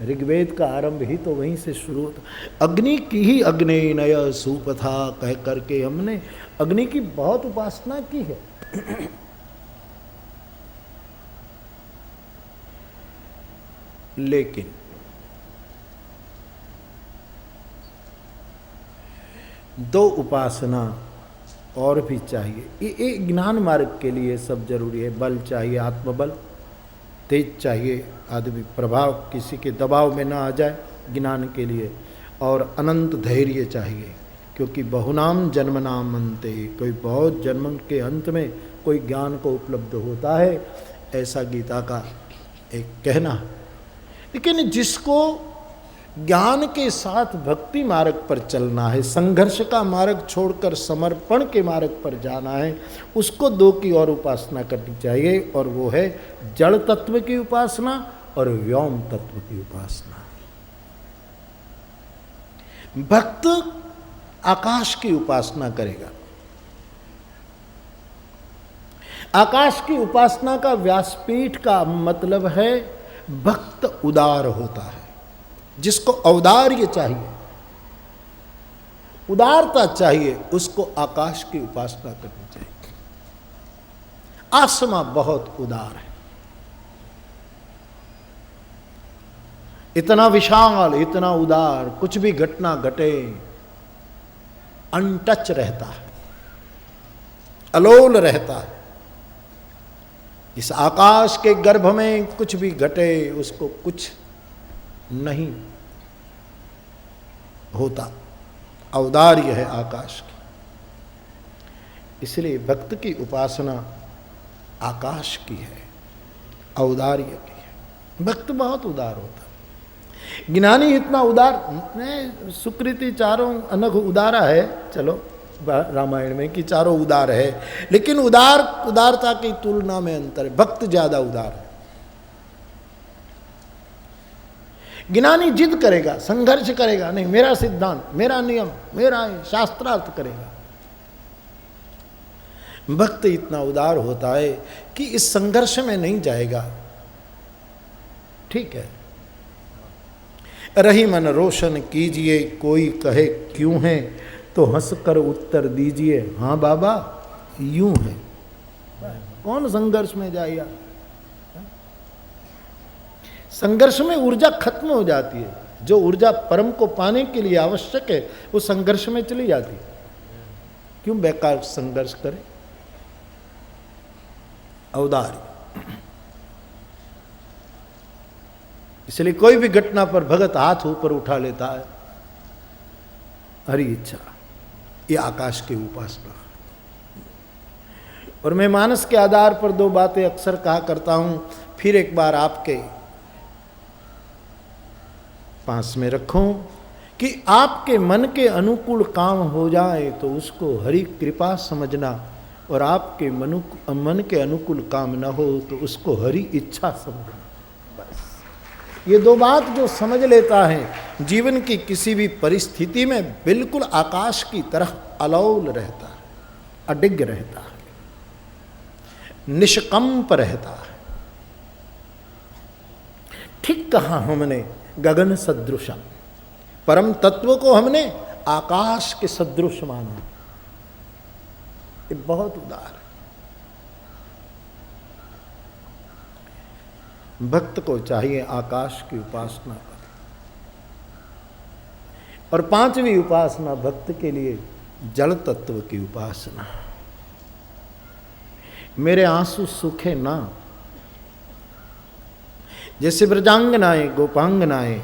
ऋग्वेद का आरंभ ही तो वहीं से शुरू होता। अग्नि की ही अग्नि नय सुपथा कह करके हमने अग्नि की बहुत उपासना की है। लेकिन दो उपासना और भी चाहिए। ये ज्ञान मार्ग के लिए सब जरूरी है। बल चाहिए, आत्मबल, तेज चाहिए, आदमी प्रभाव किसी के दबाव में ना आ जाए ज्ञान के लिए, और अनंत धैर्य चाहिए, क्योंकि बहुनाम जन्मनाम अंते, कोई बहुत जन्म के अंत में कोई ज्ञान को उपलब्ध होता है, ऐसा गीता का एक कहना है। लेकिन जिसको ज्ञान के साथ भक्ति मार्ग पर चलना है, संघर्ष का मार्ग छोड़कर समर्पण के मार्ग पर जाना है, उसको दो की और उपासना करनी चाहिए, और वो है जड़ तत्व की उपासना और व्योम तत्व की उपासना। भक्त आकाश की उपासना करेगा। आकाश की उपासना का व्यासपीठ का मतलब है भक्त उदार होता है, जिसको औदार्य चाहिए, उदारता चाहिए, उसको आकाश की उपासना करनी चाहिए। आसमां बहुत उदार है, इतना विशाल, इतना उदार, कुछ भी घटना घटे अनटच रहता है, अलोल रहता है। इस आकाश के गर्भ में कुछ भी घटे उसको कुछ नहीं होता। औदार्य है आकाश की। इसलिए भक्त की उपासना आकाश की है, औदार्य की है। भक्त बहुत उदार होता है। ज्ञानी इतना उदार नहीं, सुकृति चारों अनघ उदारा है, चलो रामायण में कि चारों उदार है, लेकिन उदारता की तुलना में अंतर है। भक्त ज्यादा उदार है। ज्ञानी जिद करेगा, संघर्ष करेगा, नहीं मेरा सिद्धांत, मेरा नियम, मेरा शास्त्रार्थ करेगा। भक्त इतना उदार होता है कि इस संघर्ष में नहीं जाएगा। ठीक है, रही मन रोशन कीजिए, कोई कहे क्यों है, तो हंसकर उत्तर दीजिए, हाँ बाबा यूं है। कौन संघर्ष में जाएगा? संघर्ष में ऊर्जा खत्म हो जाती है। जो ऊर्जा परम को पाने के लिए आवश्यक है वो संघर्ष में चली जाती है। क्यों बेकार संघर्ष करें? औदार्य। इसलिए कोई भी घटना पर भगत हाथ ऊपर उठा लेता है, हरि इच्छा, ये आकाश की उपासना। और मैं मानस के आधार पर दो बातें अक्सर कहा करता हूं, फिर एक बार आपके पास में रखूं कि आपके मन के अनुकूल काम हो जाए तो उसको हरि कृपा समझना, और आपके मन के अनुकूल काम न हो तो उसको हरि इच्छा समझना। बस ये दो बात जो समझ लेता है, जीवन की किसी भी परिस्थिति में बिल्कुल आकाश की तरह अलौल रहता है, अडिग रहता है, निष्कंप रहता है। ठीक कहा हमने, गगन सदृश। परम तत्व को हमने आकाश के सदृश माना। ये बहुत उदार है। भक्त को चाहिए आकाश की उपासना करें। और पांचवी उपासना भक्त के लिए जल तत्व की उपासना। मेरे आंसू सूखे ना, जैसे ब्रजांगनाएं गोपांगनाएं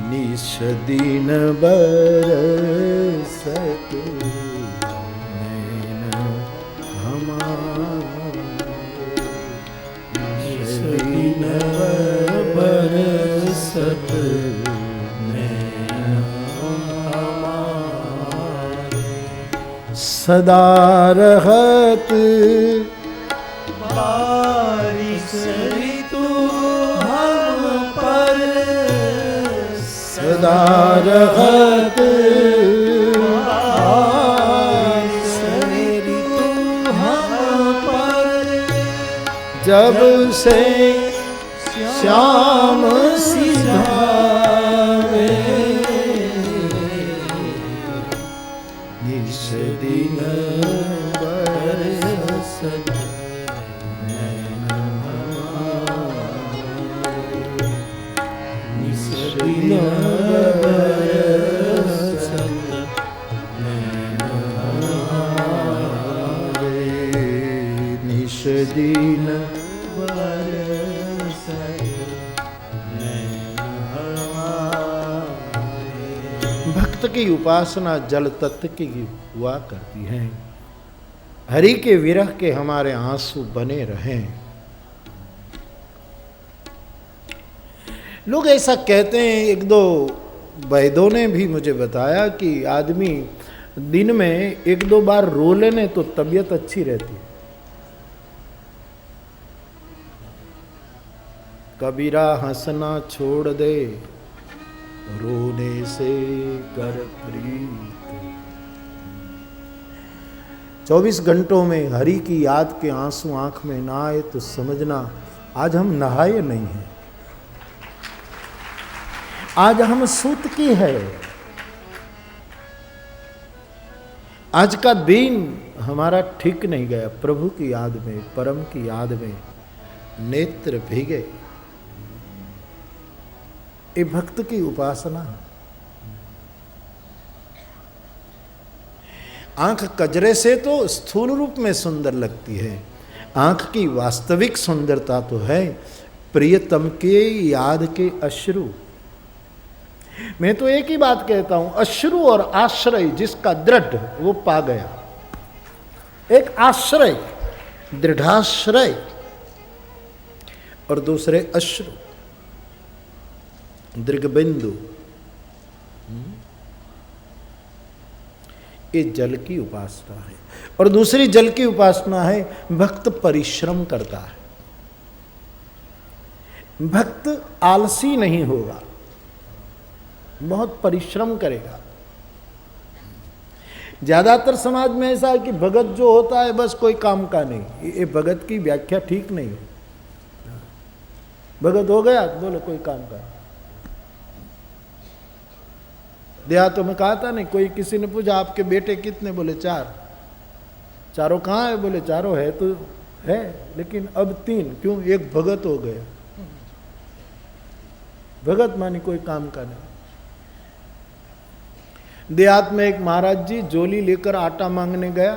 निश दिन बरसत नैन हमारे, निश दिन बरसत सदा रहत बारिश ऋतु हम पर, सदा रहत बारिश ऋतु हम पर, जब से श्याम सिधारे निश दिन बरसत नैन हमारे, निश दिन बरसत नैन हमारे, निश दिन बरसत नैन हमारे। भक्त की उपासना जल तत्व की हुआ करती है। हरि के विरह के हमारे आंसू बने रहें। लोग ऐसा कहते हैं, एक दो वैद्यों ने भी मुझे बताया कि आदमी दिन में एक दो बार रो लेने तो तबीयत अच्छी रहती है। कबीरा हंसना छोड़ दे, रोने से कर प्रीत। 24 घंटों में हरि की याद के आंसू आंख में ना आए तो समझना आज हम नहाए नहीं हैं, आज हम सूत की है। आज का दिन हमारा ठीक नहीं गया। प्रभु की याद में, परम की याद में नेत्र भीगे। ये भक्त की उपासना है। आंख कजरे से तो स्थूल रूप में सुंदर लगती है, आंख की वास्तविक सुंदरता तो है प्रियतम के याद के अश्रु। मैं तो एक ही बात कहता हूं, अश्रु और आश्रय जिसका दृढ़ वो पा गया। एक आश्रय, दृढ़ाश्रय, और दूसरे अश्रु, दृगबिंदु। ये जल की उपासना है। और दूसरी जल की उपासना है भक्त परिश्रम करता है। भक्त आलसी नहीं होगा, बहुत परिश्रम करेगा। ज्यादातर समाज में ऐसा है कि भगत जो होता है बस कोई काम का नहीं। ये भगत की व्याख्या ठीक नहीं है। भगत हो गया तो बोलो कोई काम का। देहातों में कहा था नहीं, कोई किसी ने पूछा आपके बेटे कितने, बोले 4। चारों कहाँ है, बोले चारों है तो है, लेकिन अब 3। क्यों, एक भगत हो गया। भगत मानी कोई काम का नहीं। देहात में एक महाराज जी जोली लेकर आटा मांगने गया,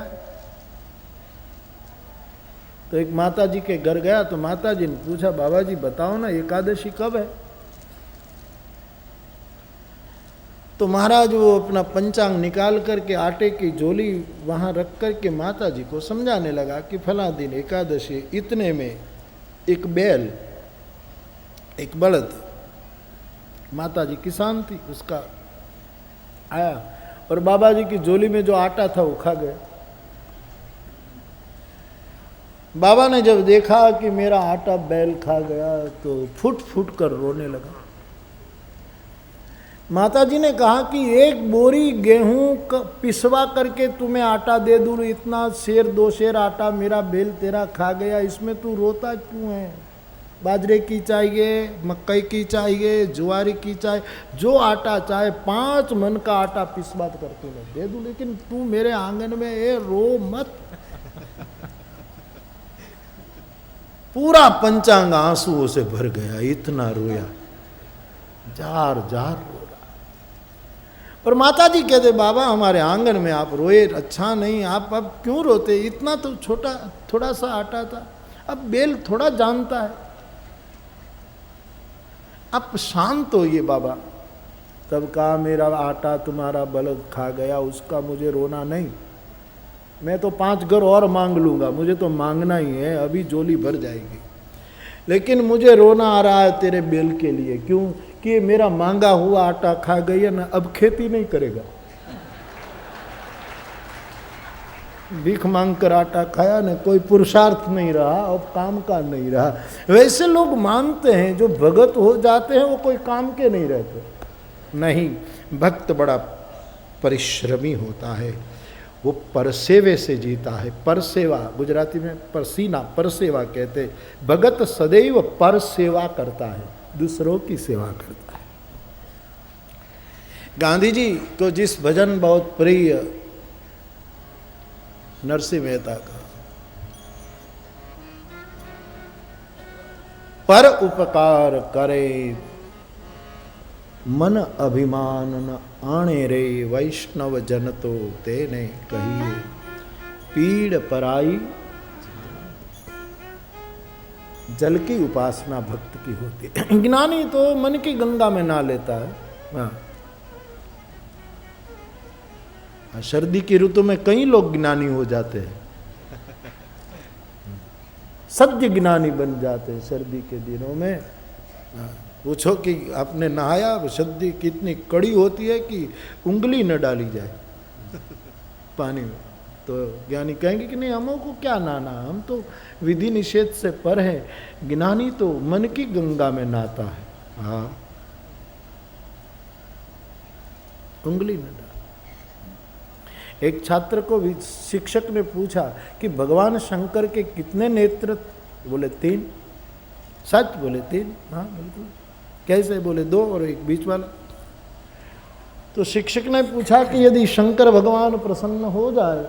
तो एक माता जी के घर गया तो माता जी ने पूछा, बाबा जी बताओ ना एकादशी कब है। तो महाराज वो अपना पंचांग निकाल करके आटे की झोली वहां रख करके माता जी को समझाने लगा कि फला दिन एकादशी, इतने में एक बैल, एक बलद, माता जी किसान थी, उसका आया और बाबा जी की झोली में जो आटा था वो खा गया। बाबा ने जब देखा कि मेरा आटा बैल खा गया तो फुट फुट कर रोने लगा। माता जी ने कहा कि एक बोरी गेहूं पिसवा करके तुम्हें आटा दे दूं, इतना शेर 2 शेर आटा मेरा बैल तेरा खा गया, इसमें तू रोता क्यों है। बाजरे की चाहिए, मकई की चाहिए, ज्वारी की चाहिए, जो आटा चाहे 5 मन का आटा पिसवा कर तुम्हें दे दूं, लेकिन तू मेरे आंगन में ये रो मत। पूरा पंचांग आंसुओं से भर गया, इतना रोया, जार जार रो रहा। और माता जी कहते बाबा हमारे आंगन में आप रोए अच्छा नहीं, आप अब क्यों रोते, इतना तो छोटा थोड़ा सा आटा था, अब बैल थोड़ा जानता है, आप शांत होइए बाबा। तब कहा मेरा आटा तुम्हारा बलद खा गया, उसका मुझे रोना नहीं, मैं तो 5 घर और मांग लूंगा, मुझे तो मांगना ही है, अभी झोली भर जाएगी, लेकिन मुझे रोना आ रहा है तेरे बैल के लिए। क्यों कि मेरा मांगा हुआ आटा खा गई है ना, अब खेती नहीं करेगा। भीख मांग कर आटा खाया ना, कोई पुरुषार्थ नहीं रहा, अब काम का नहीं रहा। वैसे लोग मानते हैं जो भगत हो जाते हैं वो कोई काम के नहीं रहते। नहीं, भक्त बड़ा परिश्रमी होता है, वो परसेवे से जीता है। परसेवा गुजराती में परसीना, परसेवा कहते। भगत सदैव परसेवा करता है, दूसरों की सेवा करता है। गांधी जी को जिस भजन बहुत प्रिय नरसिंह मेहता का, पर उपकार करे मन अभिमान न आणे रे, वैष्णव जन तो तेने कहिए पीड़ पराई। जल की उपासना भक्त की होती है। ज्ञानी तो मन की गंगा में ना लेता है। हाँ, सर्दी की ऋतु में कई लोग ज्ञानी हो जाते हैं, सद्य ज्ञानी बन जाते हैं सर्दी के दिनों में। पूछो कि आपने नहाया, सर्दी कितनी कड़ी होती है कि उंगली न डाली जाए पानी में, तो ज्ञानी कहेंगे कि नहीं हमको क्या नहाना, हम तो विधि निषेध से पर है। ज्ञानी तो मन की गंगा में नहाता है। हाँ, उंगली न डाल। एक छात्र को भी शिक्षक ने पूछा कि भगवान शंकर के कितने नेत्र, बोले 3। सच, बोले 3। हाँ बिल्कुल। कैसे, बोले 2 और एक बीच वाला। तो शिक्षक ने पूछा कि यदि शंकर भगवान प्रसन्न हो जाए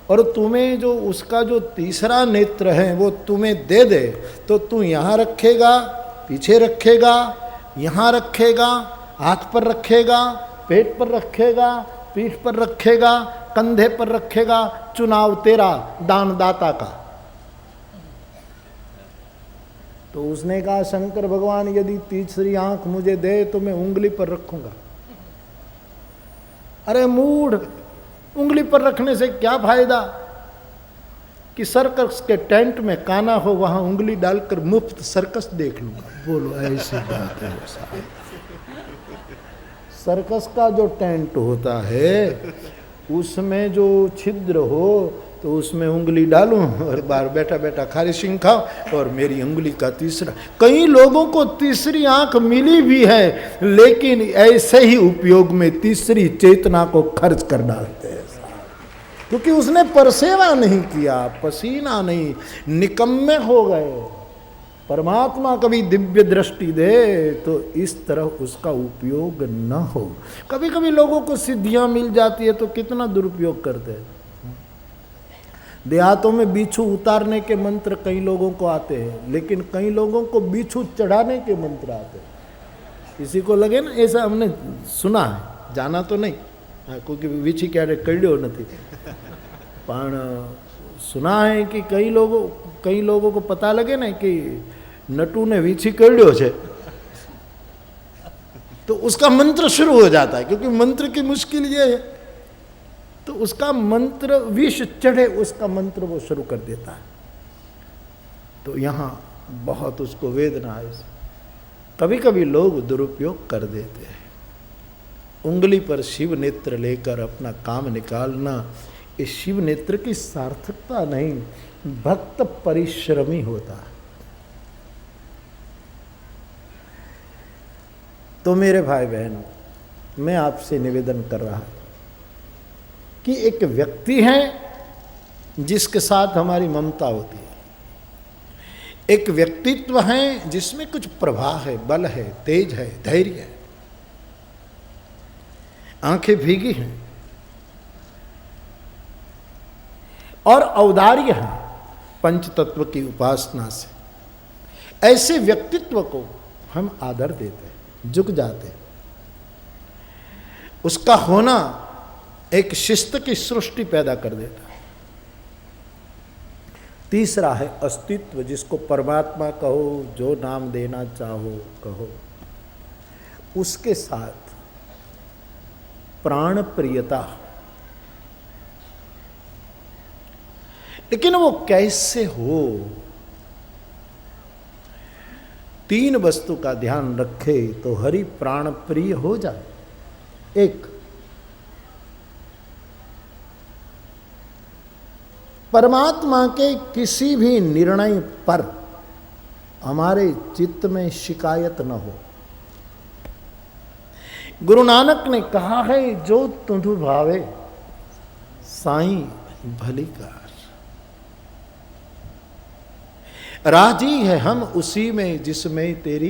और तुम्हें जो उसका जो तीसरा नेत्र है वो तुम्हें दे दे, तो तू यहाँ रखेगा, पीछे रखेगा, यहाँ रखेगा, हाथ पर रखेगा, पेट पर रखेगा, पीठ पर रखेगा, कंधे पर रखेगा, चुनाव तेरा दानदाता का। तो उसने कहा शंकर भगवान यदि तीसरी आंख मुझे दे तो मैं उंगली पर रखूंगा। अरे मूढ़, उंगली पर रखने से क्या फायदा कि सर्कस के टेंट में काना हो वहां उंगली डालकर मुफ्त सर्कस देख लूंगा। बोलो ऐसी बात है साहब। सर्कस का जो टेंट होता है उसमें जो छिद्र हो तो उसमें उंगली डालूं और बाहर बैठा बैठा खारी सिंह खाओ और मेरी उंगली का तीसरा। कई लोगों को तीसरी आंख मिली भी है लेकिन ऐसे ही उपयोग में तीसरी चेतना को खर्च कर डालते हैं क्योंकि उसने परसेवा नहीं किया, पसीना नहीं, निकम्मे हो गए। परमात्मा कभी दिव्य दृष्टि दे तो इस तरह उसका उपयोग न हो। कभी कभी लोगों को सिद्धियां मिल जाती है तो कितना दुरुपयोग करते हैं। देहातों में बिच्छू उतारने के मंत्र कई लोगों को आते हैं लेकिन कई लोगों को बिच्छू चढ़ाने के मंत्र आते हैं। किसी को लगे ना ऐसा, हमने सुना है, जाना तो नहीं क्योंकि वीछी क्यारे कड्यो नहीं, पण सुना है कि कई लोगों को पता लगे ना कि नटू ने वीछी कड्यो है तो उसका मंत्र शुरू हो जाता है। क्योंकि मंत्र की मुश्किल ये है तो उसका मंत्र विष चढ़े उसका मंत्र वो शुरू कर देता है। तो यहाँ बहुत उसको वेदना है। कभी कभी लोग दुरुपयोग कर देते हैं। उंगली पर शिव नेत्र लेकर अपना काम निकालना ये शिव नेत्र की सार्थकता नहीं, भक्त परिश्रमी होता है। तो मेरे भाई बहन, मैं आपसे निवेदन कर रहा था कि एक व्यक्ति है जिसके साथ हमारी ममता होती है, एक व्यक्तित्व है जिसमें कुछ प्रवाह है, बल है, तेज है, धैर्य है, आंखें भीगी हैं और औदार्य है पंच तत्व की उपासना से। ऐसे व्यक्तित्व को हम आदर देते हैं, झुक जाते हैं। उसका होना एक शिस्त की सृष्टि पैदा कर देता है। तीसरा है अस्तित्व, जिसको परमात्मा कहो, जो नाम देना चाहो कहो। उसके साथ प्राण प्रियता। लेकिन वो कैसे हो? तीन वस्तु का ध्यान रखे तो हरि प्राण प्रिय हो जाए। एक, परमात्मा के किसी भी निर्णय पर हमारे चित्त में शिकायत न हो। गुरु नानक ने कहा है, जो तुझु भावे साईं भली कार। राजी है हम उसी में जिसमें तेरी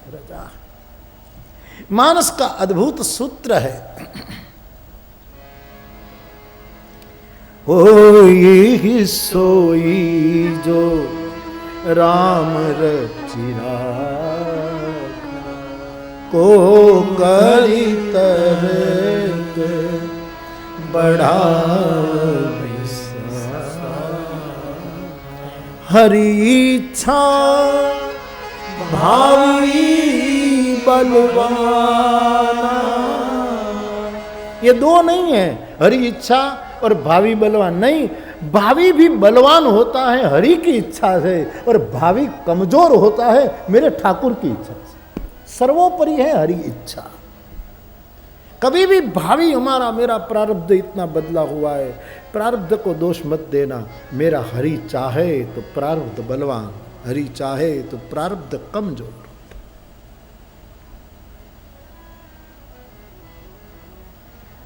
रजा है। मानस का अद्भुत सूत्र है, होई सोई जो राम रचिरा को करी तरत बढ़ा। हरि इच्छा भावी बलवाना। ये दो नहीं है, हरि इच्छा और भावी बलवान नहीं। भावी भी बलवान होता है हरि की इच्छा से और भावी कमजोर होता है मेरे ठाकुर की इच्छा से। सर्वोपरि है हरि इच्छा। कभी भी भावी हमारा मेरा प्रारब्ध इतना बदला हुआ है, प्रारब्ध को दोष मत देना। मेरा हरि चाहे तो प्रारब्ध बलवान, हरि चाहे तो प्रारब्ध कमजोर।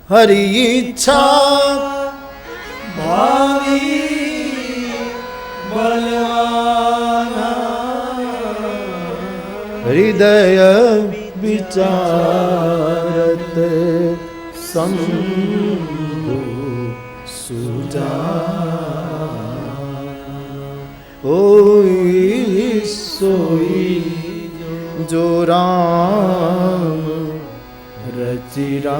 हरि इच्छा भावी बलवाना। हृदय विचारत शंभु सुजा। ओई सोई जो राम रचिरा।